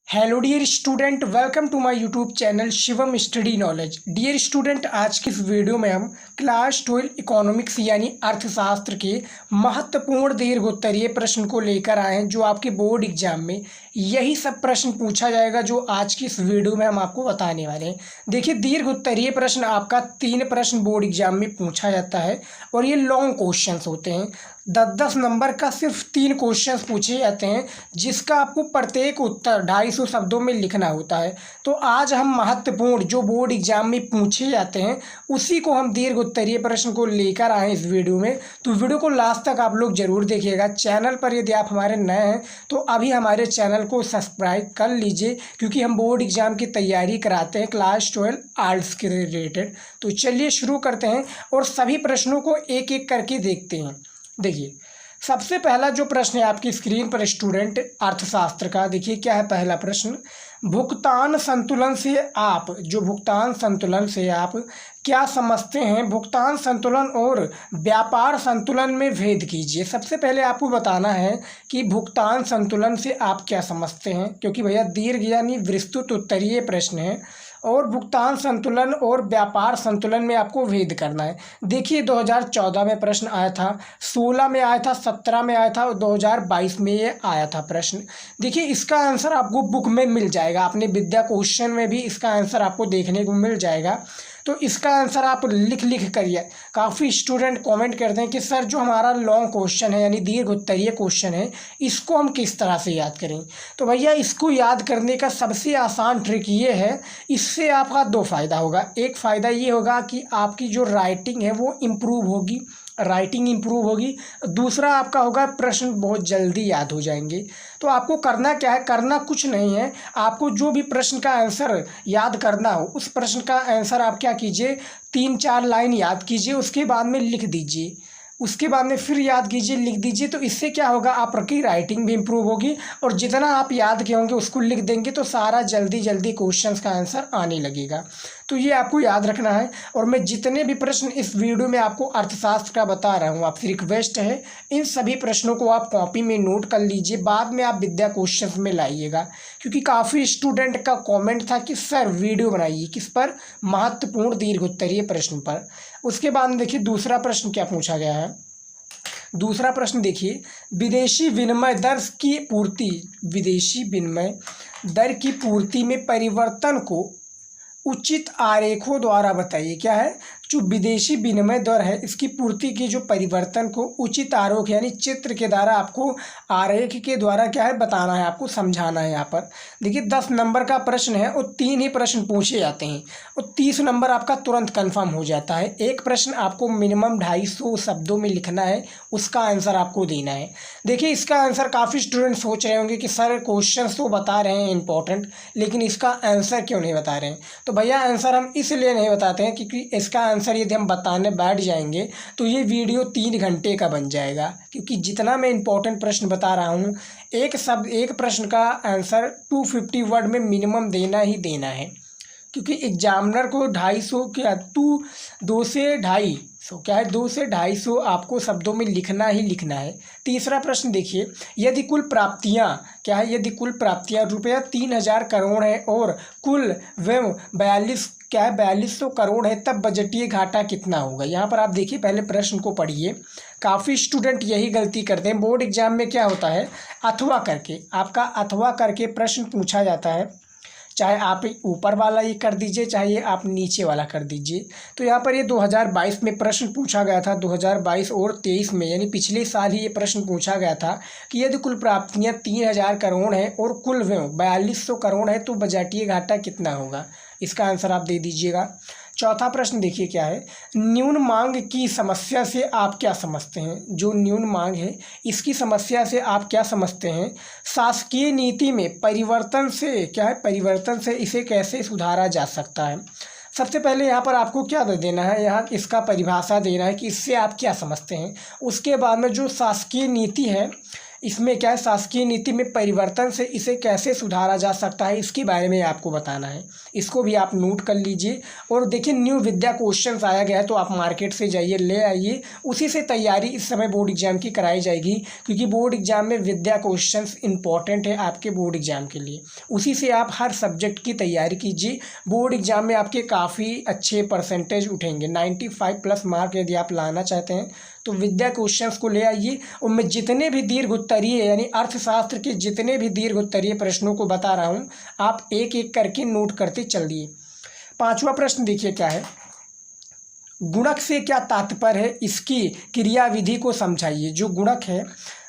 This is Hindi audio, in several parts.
Hello dear student, welcome to my YouTube channel Shivam study knowledge. Dear student, आज की इस वीडियो में हम क्लास 12 इकोनॉमिक्स यानी अर्थशास्त्र के महत्वपूर्ण दीर्घोत्तरीय प्रश्न को लेकर आए हैं, जो आपके बोर्ड एग्जाम में यही सब प्रश्न पूछा जाएगा जो आज की इस वीडियो में हम आपको बताने वाले हैं। देखिए, दीर्घोत्तरीय प्रश्न आपका 3 प्रश्न बोर्ड एग्जाम में पूछा जाता है और ये लॉन्ग क्वेश्चंस होते हैं। 10-10 नंबर का सिर्फ 3 क्वेश्चंस पूछे जाते हैं, जिसका आपको प्रत्येक उत्तर 250 शब्दों में लिखना होता है। तो आज हम महत्वपूर्ण जो बोर्ड एग्जाम में पूछे जाते हैं उसी को हम दीर्घोत्तरीय प्रश्न को लेकर आए इस वीडियो में। तो वीडियो को लास्ट तक आप लोग जरूर देखिएगा। चैनल पर यदि आप हमारे नए हैं तो अभी हमारे चैनल को सब्सक्राइब कर लीजिए, क्योंकि हम बोर्ड एग्जाम की तैयारी कराते हैं क्लास 12 आर्ट्स के रिलेटेड। तो चलिए शुरू करते हैं और सभी प्रश्नों को एक एक करके देखते हैं। देखिए, सबसे पहला जो प्रश्न है आपकी स्क्रीन पर स्टूडेंट, अर्थशास्त्र का। देखिए क्या है पहला प्रश्न। भुगतान संतुलन से आप क्या समझते हैं? भुगतान संतुलन और व्यापार संतुलन में भेद कीजिए। सबसे पहले आपको बताना है कि भुगतान संतुलन से आप क्या समझते हैं, क्योंकि भैया दीर्घ यानी विस्तृत उत्तरीय प्रश्न है और भुगतान संतुलन और व्यापार संतुलन में आपको भेद करना है। देखिए 2014 में प्रश्न आया था, 16 में आया था, 17 में आया था और 2022 में ये आया था प्रश्न। देखिए इसका आंसर आपको बुक में मिल जाएगा, अपने विद्या क्वेश्चन में भी इसका आंसर आपको देखने को मिल जाएगा। तो इसका आंसर आप लिख करिए। काफ़ी स्टूडेंट कमेंट करते हैं कि सर जो हमारा लॉन्ग क्वेश्चन है यानी दीर्घोत्तरीय क्वेश्चन है, इसको हम किस तरह से याद करें? तो भैया इसको याद करने का सबसे आसान ट्रिक ये है, इससे आपका 2 फ़ायदा होगा। एक फ़ायदा ये होगा कि आपकी जो राइटिंग है वो इम्प्रूव होगी, दूसरा आपका होगा प्रश्न बहुत जल्दी याद हो जाएंगे। तो आपको करना क्या है? करना कुछ नहीं है, आपको जो भी प्रश्न का आंसर याद करना हो उस प्रश्न का आंसर आप क्या कीजिए, 3-4 लाइन याद कीजिए, उसके बाद में लिख दीजिए, उसके बाद में फिर याद कीजिए, लिख दीजिए। तो इससे क्या होगा, आपकी राइटिंग भी इम्प्रूव होगी और जितना आप याद किए होंगे उसको लिख देंगे तो सारा जल्दी क्वेश्चंस का आंसर आने लगेगा। तो ये आपको याद रखना है। और मैं जितने भी प्रश्न इस वीडियो में आपको अर्थशास्त्र का बता रहा हूँ, आपसे रिक्वेस्ट है इन सभी प्रश्नों को आप कॉपी में नोट कर लीजिए, बाद में आप विद्या क्वेश्चंस में लाइएगा। क्योंकि काफ़ी स्टूडेंट का कॉमेंट था कि सर वीडियो बनाइए किस पर, महत्वपूर्ण दीर्घोत्तरीय प्रश्न पर। उसके बाद देखिए दूसरा प्रश्न क्या पूछा गया है। दूसरा प्रश्न देखिए, विदेशी विनिमय दर की पूर्ति में परिवर्तन को उचित आरेखों द्वारा बताइए। क्या है? जो विदेशी विनिमय दर है इसकी पूर्ति के जो परिवर्तन को उचित आरेख यानी चित्र के द्वारा आपको, आरेख के द्वारा क्या है बताना है, आपको समझाना है। यहाँ पर देखिए 10 नंबर का प्रश्न है और 3 ही प्रश्न पूछे जाते हैं और 30 नंबर आपका तुरंत कंफर्म हो जाता है। एक प्रश्न आपको मिनिमम 250 शब्दों में लिखना है, उसका आंसर आपको देना है। देखिए इसका आंसर काफ़ी स्टूडेंट सोच रहे होंगे कि सर क्वेश्चन तो बता रहे हैं इंपॉर्टेंट, लेकिन इसका आंसर क्यों नहीं बता रहे हैं? तो भैया आंसर हम इसलिए नहीं बताते हैं क्योंकि इसका आंसर यदि हम बताने बैठ जाएंगे तो ये वीडियो 3 घंटे का बन जाएगा। क्योंकि जितना मैं इंपॉर्टेंट प्रश्न बता रहा हूँ, एक प्रश्न का आंसर 250 वर्ड में मिनिमम देना ही देना है। क्योंकि एग्जामिनर को 2 से 250 आपको शब्दों में लिखना ही लिखना है। तीसरा प्रश्न देखिए, यदि कुल प्राप्तियां क्या है, यदि कुल प्राप्तियां रुपया 3000 करोड़ है और कुल व्यय 4200 करोड़ है, तब बजटीय घाटा कितना होगा? यहाँ पर आप देखिए, पहले प्रश्न को पढ़िए। काफ़ी स्टूडेंट यही गलती करते हैं। बोर्ड एग्जाम में क्या होता है, अथवा करके प्रश्न पूछा जाता है। चाहे आप ऊपर वाला ये कर दीजिए, चाहे आप नीचे वाला कर दीजिए। तो यहाँ पर ये 2022 में प्रश्न पूछा गया था, 2022 और 23 में यानी पिछले साल ही ये प्रश्न पूछा गया था कि यदि कुल प्राप्तियाँ 3000 करोड़ है और कुल व्यय 4200 करोड़ है तो बजटीय घाटा कितना होगा? इसका आंसर आप दे दीजिएगा। चौथा प्रश्न देखिए क्या है, न्यून मांग की समस्या से आप क्या समझते हैं? जो न्यून मांग है इसकी समस्या से आप क्या समझते हैं? शासकीय नीति में परिवर्तन से इसे कैसे सुधारा जा सकता है? सबसे पहले यहाँ पर आपको क्या देना है, यहाँ इसका परिभाषा देना है कि इससे आप क्या समझते हैं। उसके बाद में जो शासकीय नीति है इसमें क्या है, शासकीय नीति में परिवर्तन से इसे कैसे सुधारा जा सकता है, इसके बारे में आपको बताना है। इसको भी आप नोट कर लीजिए। और देखिए न्यू विद्या क्वेश्चंस आया गया है, तो आप मार्केट से जाइए ले आइए, उसी से तैयारी इस समय बोर्ड एग्जाम की कराई जाएगी, क्योंकि बोर्ड एग्जाम में विद्या क्वेश्चंस इंपॉर्टेंट है आपके बोर्ड एग्जाम के लिए। उसी से आप हर सब्जेक्ट की तैयारी कीजिए। बोर्ड एग्जाम में आपके काफ़ी अच्छे परसेंटेज उठेंगे। 95+ मार्क यदि आप लाना चाहते हैं तो विद्या क्वेश्चंस को ले आइए। और मैं जितने भी दीर्घ उत्तरीय यानी अर्थशास्त्र के जितने भी दीर्घ उत्तरीय प्रश्नों को बता रहा हूँ, आप एक एक करके नोट करते चलिए। 5वां प्रश्न देखिए क्या है, गुणक से क्या तात्पर्य है, इसकी क्रियाविधि को समझाइए। जो गुणक है,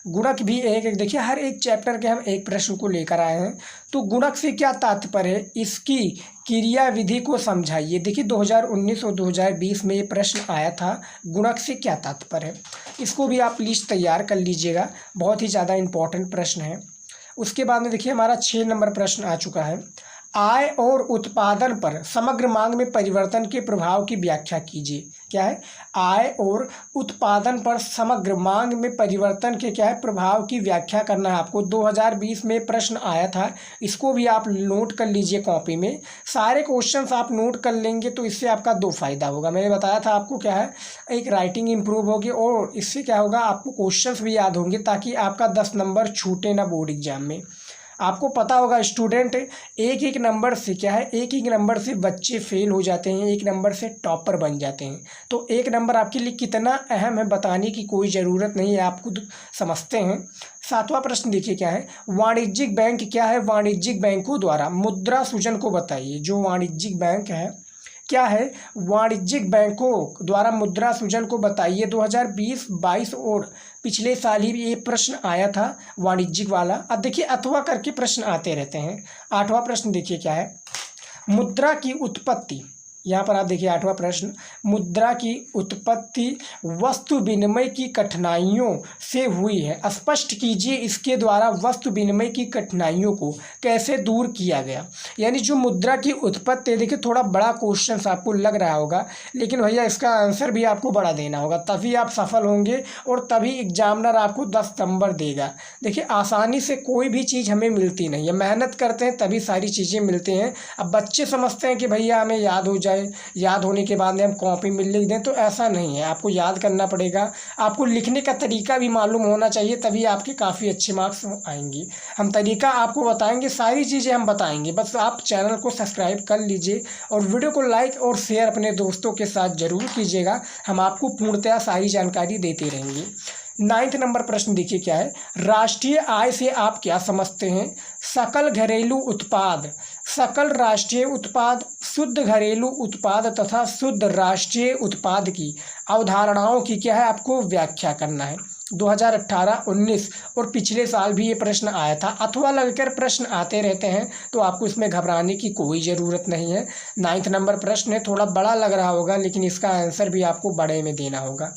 गुणक भी एक एक देखिए, हर एक चैप्टर के हम एक प्रश्न को लेकर आए हैं। तो गुणक से क्या तात्पर्य है, इसकी क्रियाविधि को समझाइए। देखिए 2019 और 2020 में ये प्रश्न आया था, गुणक से क्या तात्पर्य है। इसको भी आप लिस्ट तैयार कर लीजिएगा, बहुत ही ज़्यादा इम्पोर्टेंट प्रश्न है। उसके बाद में देखिए हमारा 6 नंबर प्रश्न आ चुका है, आय और उत्पादन पर समग्र मांग में परिवर्तन के प्रभाव की व्याख्या कीजिए। क्या है, आय और उत्पादन पर समग्र मांग में परिवर्तन के क्या है प्रभाव की व्याख्या करना है आपको। 2020 में प्रश्न आया था, इसको भी आप नोट कर लीजिए कॉपी में। सारे क्वेश्चंस आप नोट कर लेंगे तो इससे आपका 2 फायदा होगा। मैंने बताया था आपको क्या है, एक राइटिंग इंप्रूव होगी और इससे क्या होगा, आपको क्वेश्चंस भी याद होंगे, ताकि आपका 10 नंबर छूटे ना बोर्ड एग्जाम में। आपको पता होगा स्टूडेंट एक एक नंबर से क्या है, एक एक नंबर से बच्चे फेल हो जाते हैं, एक नंबर से टॉपर बन जाते हैं। तो एक नंबर आपके लिए कितना अहम है बताने की कोई ज़रूरत नहीं है, आप खुद समझते हैं। 7वां प्रश्न देखिए क्या है, वाणिज्यिक बैंक क्या है, वाणिज्यिक बैंकों द्वारा मुद्रा सृजन को बताइए। जो वाणिज्यिक बैंक है क्या है, वाणिज्यिक बैंकों द्वारा मुद्रा सृजन को बताइए। 2020-22 और पिछले साल ही ये प्रश्न आया था वाणिज्यिक वाला। अब देखिए अथवा करके प्रश्न आते रहते हैं। 8वां प्रश्न देखिए क्या है, मुद्रा की उत्पत्ति। यहाँ पर आप देखिए 8वां प्रश्न, मुद्रा की उत्पत्ति वस्तु विनिमय की कठिनाइयों से हुई है, स्पष्ट कीजिए इसके द्वारा वस्तु विनिमय की कठिनाइयों को कैसे दूर किया गया। यानी जो मुद्रा की उत्पत्ति, देखिए थोड़ा बड़ा क्वेश्चन आपको लग रहा होगा, लेकिन भैया इसका आंसर भी आपको बड़ा देना होगा, तभी आप सफल होंगे और तभी एग्जामिनर आपको 10 नंबर देगा। देखिए आसानी से कोई भी चीज़ हमें मिलती नहीं है, मेहनत करते हैं तभी सारी चीज़ें मिलती हैं। अब बच्चे समझते हैं कि भैया हमें याद हो जाए, याद होने के बाद में हम कॉपी में लिख दें, तो ऐसा नहीं है। आपको याद करना पड़ेगा, आपको लिखने का तरीका भी मालूम होना चाहिए, तभी आपके काफ़ी अच्छे मार्क्स आएंगे। हम तरीका आपको बताएंगे, सारी चीज़ें हम बताएंगे, बस आप चैनल को सब्सक्राइब कर लीजिए और वीडियो को लाइक और शेयर अपने दोस्तों के साथ ज़रूर कीजिएगा। हम आपको पूर्णतः सारी जानकारी देते रहेंगे। 9 नंबर प्रश्न देखिए क्या है, राष्ट्रीय आय से आप क्या समझते हैं। सकल घरेलू उत्पाद, सकल राष्ट्रीय उत्पाद, शुद्ध घरेलू उत्पाद तथा शुद्ध राष्ट्रीय उत्पाद की अवधारणाओं की क्या है आपको व्याख्या करना है। 2018, 19 और पिछले साल भी ये प्रश्न आया था। अथवा लगकर प्रश्न आते रहते हैं, तो आपको इसमें घबराने की कोई ज़रूरत नहीं है। 9 नंबर प्रश्न है, थोड़ा बड़ा लग रहा होगा, लेकिन इसका आंसर भी आपको बड़े में देना होगा।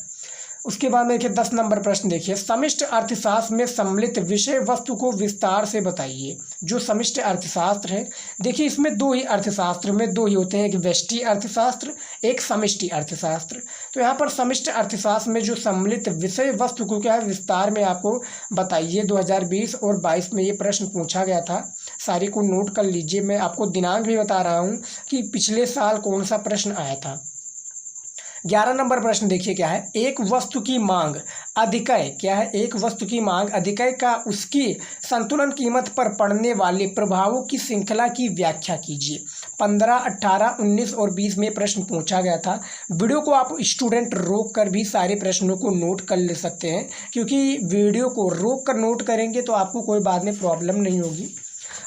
उसके बाद में देखिए 10 नंबर प्रश्न देखिए, समष्टि अर्थशास्त्र में सम्मिलित विषय वस्तु को विस्तार से बताइए। जो समष्टि अर्थशास्त्र है, देखिए इसमें 2 ही अर्थशास्त्र में 2 ही होते हैं, एक व्यष्टि अर्थशास्त्र, एक समष्टि अर्थशास्त्र। तो यहाँ पर समष्टि अर्थशास्त्र में जो सम्मिलित विषय वस्तु को क्या है विस्तार में आपको बताइए। 2020 और 22 में ये प्रश्न पूछा गया था, सारी को नोट कर लीजिए। मैं आपको दिनांक भी बता रहा हूँ कि पिछले साल कौन सा प्रश्न आया था। 11 नंबर प्रश्न देखिए क्या है, एक वस्तु की मांग अधिकय क्या है, एक वस्तु की मांग अधिकय का उसकी संतुलन कीमत पर पड़ने वाले प्रभावों की श्रृंखला की व्याख्या कीजिए। 15, 18, 19 और 20 में प्रश्न पूछा गया था। वीडियो को आप स्टूडेंट रोक कर भी सारे प्रश्नों को नोट कर ले सकते हैं, क्योंकि वीडियो को रोक कर नोट करेंगे तो आपको कोई बाद में प्रॉब्लम नहीं होगी।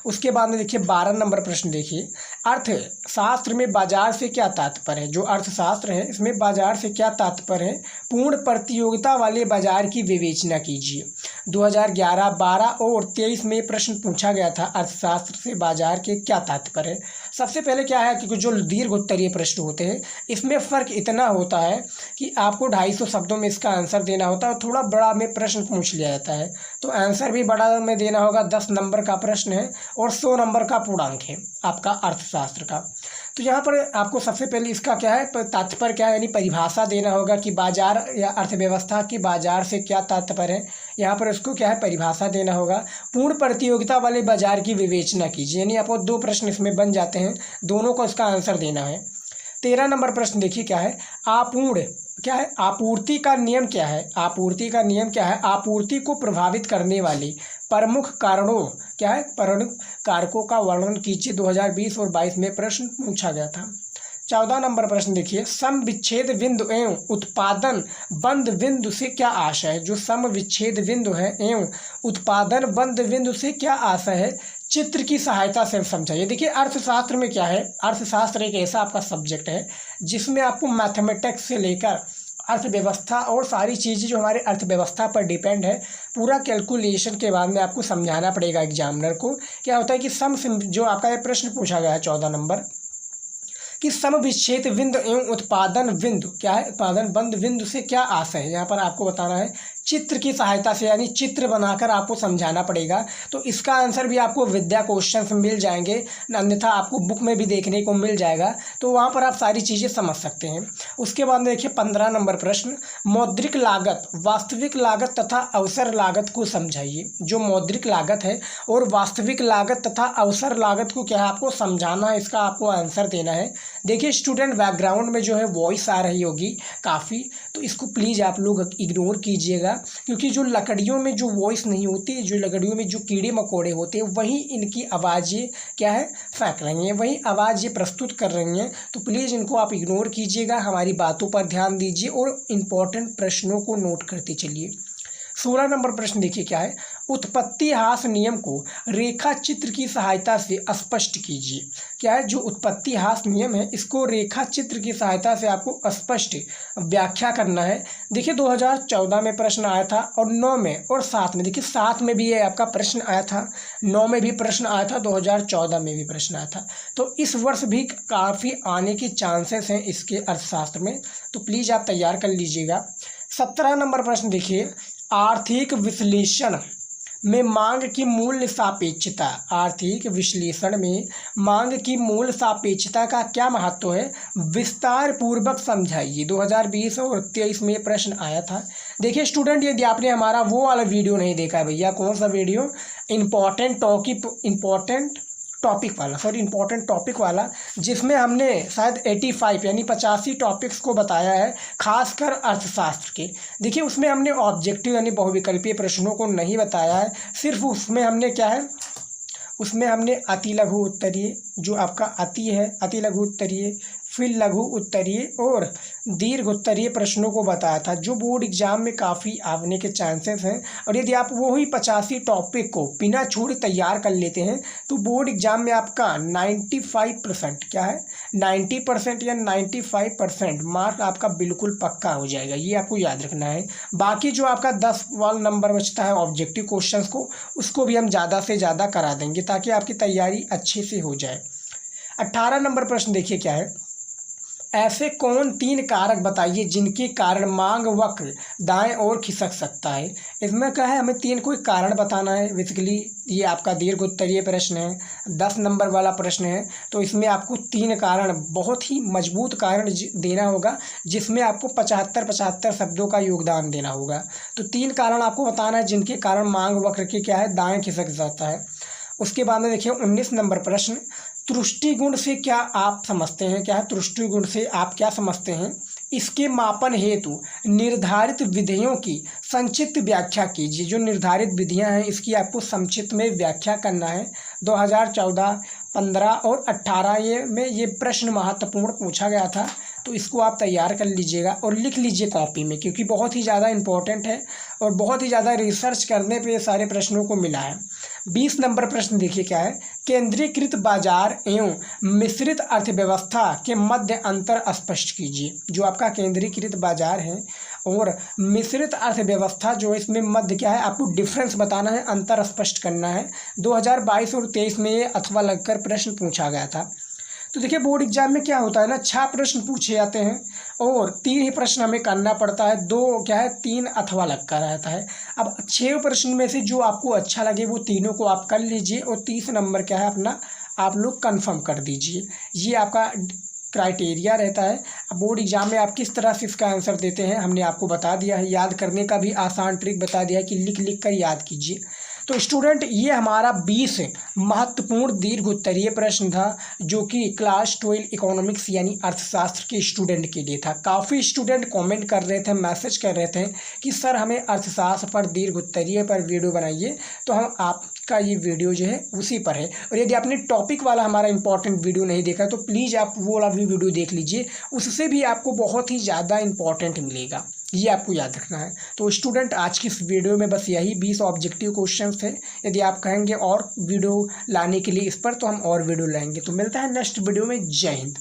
उसके बाद में देखिए 12 नंबर प्रश्न देखिए, अर्थशास्त्र में बाजार से क्या तात्पर्य है। जो अर्थशास्त्र है इसमें बाजार से क्या तात्पर्य है, पूर्ण प्रतियोगिता वाले बाजार की विवेचना कीजिए। 2011, 12 और 23 में प्रश्न पूछा गया था, अर्थशास्त्र से बाजार के क्या तात्पर्य है। सबसे पहले क्या है कि जो दीर्घ उत्तरीय प्रश्न होते हैं इसमें फ़र्क इतना होता है कि आपको 250 शब्दों में इसका आंसर देना होता है, और थोड़ा बड़ा में प्रश्न पूछ लिया जाता है, तो आंसर भी बड़ा में देना होगा। 10 नंबर का प्रश्न है और 100 नंबर का पूर्णांक है आपका अर्थशास्त्र का। तो यहाँ पर आपको सबसे पहले इसका क्या है तात्पर्य क्या है, यानी परिभाषा देना होगा कि बाजार या अर्थव्यवस्था की बाजार से क्या तात्पर्य है। यहाँ पर उसको क्या है परिभाषा देना होगा। पूर्ण प्रतियोगिता वाले बाजार की विवेचना कीजिए, यानी आपको 2 प्रश्न इसमें बन जाते हैं, दोनों को इसका आंसर देना है। 13 नंबर प्रश्न देखिए क्या है, आपूर्ण क्या है, आपूर्ति का नियम क्या है, आपूर्ति का नियम क्या है, आपूर्ति को प्रभावित करने वाले प्रमुख कारणों क्या है, प्रमुख कारकों का वर्णन कीजिए। 2020 और 22 में प्रश्न पूछा गया था। 14 नंबर प्रश्न देखिए, सम विच्छेद बिंदु एवं उत्पादन बंद बिंदु से क्या आशय है। जो सम विच्छेद बिंदु है एवं उत्पादन बंद बिंदु से क्या आशय है, चित्र की सहायता से समझाइए। देखिए अर्थशास्त्र में क्या है, अर्थशास्त्र एक ऐसा आपका सब्जेक्ट है जिसमें आपको मैथमेटिक्स से लेकर अर्थव्यवस्था और सारी चीज़ें जो हमारे अर्थव्यवस्था पर डिपेंड है, पूरा कैलकुलेशन के बाद में आपको समझाना पड़ेगा एग्जामिनर को। क्या होता है कि सम जो आपका ये प्रश्न पूछा गया है 14 नंबर कि सम विच्छेद बिंदु एवं उत्पादन बिंदु क्या है, उत्पादन बंद बिंदु से क्या आशय है। यहाँ पर आपको बताना है चित्र की सहायता से, यानी चित्र बनाकर आपको समझाना पड़ेगा। तो इसका आंसर भी आपको विद्या क्वेश्चंस मिल जाएंगे, अन्यथा आपको बुक में भी देखने को मिल जाएगा, तो वहाँ पर आप सारी चीज़ें समझ सकते हैं। उसके बाद में देखिए 15 नंबर प्रश्न, मौद्रिक लागत, वास्तविक लागत तथा अवसर लागत को समझाइए। जो मौद्रिक लागत है और वास्तविक लागत तथा अवसर लागत को क्या है आपको समझाना है, इसका आपको आंसर देना है। देखिए स्टूडेंट बैकग्राउंड में जो है वॉइस आ रही होगी काफ़ी, तो इसको प्लीज़ आप लोग इग्नोर कीजिएगा, क्योंकि जो लकड़ियों में जो वॉइस नहीं होती, जो लकड़ियों में जो कीड़े मकोड़े होते हैं, वही इनकी आवाज़ें क्या है फेंक रही हैं, वही आवाज़ ये प्रस्तुत कर रही हैं। तो प्लीज़ इनको आप इग्नोर कीजिएगा, हमारी बातों पर ध्यान दीजिए और इम्पोर्टेंट प्रश्नों को नोट करते चलिए। 16 नंबर प्रश्न देखिए क्या है, उत्पत्ति ह्रास नियम को रेखा चित्र की सहायता से स्पष्ट कीजिए। क्या है, जो उत्पत्ति ह्रास नियम है इसको रेखा चित्र की सहायता से आपको स्पष्ट व्याख्या करना है। देखिए 2014 में प्रश्न आया था और 9 में और 7 में, देखिए 7 में भी ये आपका प्रश्न आया था, 9 में भी प्रश्न आया था, 2014 में भी प्रश्न आया था। तो इस वर्ष भी काफ़ी आने की चांसेस हैं इसके अर्थशास्त्र में, तो प्लीज़ आप तैयार कर लीजिएगा। 17 नंबर प्रश्न देखिए, आर्थिक विश्लेषण में मांग की मूल्य सापेक्षता, आर्थिक विश्लेषण में मांग की मूल्य सापेक्षता का क्या महत्व है, विस्तार पूर्वक समझाइए। 2020 और 23 में प्रश्न आया था। देखिए स्टूडेंट, यदि आपने हमारा वो वाला वीडियो नहीं देखा है भैया, कौन सा वीडियो, इंपॉर्टेंट टॉपिक वाला, जिसमें हमने शायद 85 यानी 85 टॉपिक्स को बताया है, खासकर अर्थशास्त्र के। देखिए उसमें हमने ऑब्जेक्टिव यानी बहुविकल्पीय प्रश्नों को नहीं बताया है, सिर्फ उसमें हमने क्या है, उसमें हमने अति लघु उत्तरीय, जो आपका अति है, अति लघु उत्तरीय, फिर लघु उत्तरीय और दीर्घ उत्तरीय प्रश्नों को बताया था, जो बोर्ड एग्जाम में काफ़ी आने के चांसेस हैं। और यदि आप वही 85 टॉपिक को बिना छोड़े तैयार कर लेते हैं तो बोर्ड एग्जाम में आपका 95% क्या है, 90% या 95% मार्क आपका बिल्कुल पक्का हो जाएगा, ये आपको याद रखना है। बाकी जो आपका 10 वाला नंबर बचता है ऑब्जेक्टिव क्वेश्चंस को, उसको भी हम ज़्यादा से ज़्यादा करा देंगे ताकि आपकी तैयारी अच्छे से हो जाए। 18 नंबर प्रश्न देखिए क्या है, ऐसे कौन 3 कारक बताइए जिनके कारण मांग वक्र दाएं ओर खिसक सकता है। इसमें क्या है, हमें 3 कोई कारण बताना है। बेसिकली ये आपका दीर्घ उत्तरीय प्रश्न है, 10 नंबर वाला प्रश्न है, तो इसमें आपको 3 कारण, बहुत ही मजबूत कारण देना होगा, जिसमें आपको 75 शब्दों का योगदान देना होगा। तो 3 कारण आपको बताना है जिनके कारण मांग वक्र के क्या है दाएँ खिसक जाता है। उसके बाद में देखिए 19 नंबर प्रश्न, तुष्टिगुण से क्या आप समझते हैं, क्या है तुष्टिगुण से आप क्या समझते हैं, इसके मापन हेतु निर्धारित विधियों की संक्षिप्त व्याख्या कीजिए। जो निर्धारित विधियां हैं इसकी आपको संक्षिप्त में व्याख्या करना है। 2014, 15 और 18 में ये प्रश्न महत्वपूर्ण पूछा गया था, तो इसको आप तैयार कर लीजिएगा और लिख लीजिए कॉपी में, क्योंकि बहुत ही ज़्यादा इम्पोर्टेंट है और बहुत ही ज़्यादा रिसर्च करने पे सारे प्रश्नों को मिला है। 20 नंबर प्रश्न देखिए क्या है, केंद्रीकृत बाजार एवं मिश्रित अर्थव्यवस्था के मध्य अंतर स्पष्ट कीजिए। जो आपका केंद्रीकृत बाजार है और मिश्रित अर्थव्यवस्था जो है, इसमें मध्य क्या है आपको डिफरेंस बताना है, अंतर स्पष्ट करना है। 2022 और 23 में ये अथवा लगकर प्रश्न पूछा गया था। तो देखिए बोर्ड एग्जाम में क्या होता है ना, 6 प्रश्न पूछे जाते हैं और 3 ही प्रश्न हमें करना पड़ता है, 2 क्या है 3 अथवा लगकर रहता है। अब 6 प्रश्न में से जो आपको अच्छा लगे वो तीनों को आप कर लीजिए और 30 नंबर क्या है अपना आप लोग कंफर्म कर दीजिए। ये आपका क्राइटेरिया रहता है। अब बोर्ड एग्जाम में आप किस तरह से इसका आंसर देते हैं हमने आपको बता दिया है। याद करने का भी आसान ट्रिक बता दिया है कि लिख लिख कर याद कीजिए। तो स्टूडेंट ये हमारा 20 महत्वपूर्ण दीर्घ उत्तरीय प्रश्न था जो कि क्लास 12 इकोनॉमिक्स यानी अर्थशास्त्र के स्टूडेंट के लिए था। काफ़ी स्टूडेंट कमेंट कर रहे थे, मैसेज कर रहे थे कि सर हमें अर्थशास्त्र पर दीर्घ उत्तरीय पर वीडियो बनाइए, तो हम आपका ये वीडियो जो है उसी पर है। और यदि आपने टॉपिक वाला हमारा इंपॉर्टेंट वीडियो नहीं देखा तो प्लीज़ आप वो वाला भी वीडियो देख लीजिए, उससे भी आपको बहुत ही ज़्यादा इंपॉर्टेंट मिलेगा। ये आपको याद रखना है। तो स्टूडेंट आज की इस वीडियो में बस यही 20 ऑब्जेक्टिव क्वेश्चंस थे। यदि आप कहेंगे और वीडियो लाने के लिए इस पर तो हम और वीडियो लाएंगे। तो मिलता है नेक्स्ट वीडियो में। जय हिंद।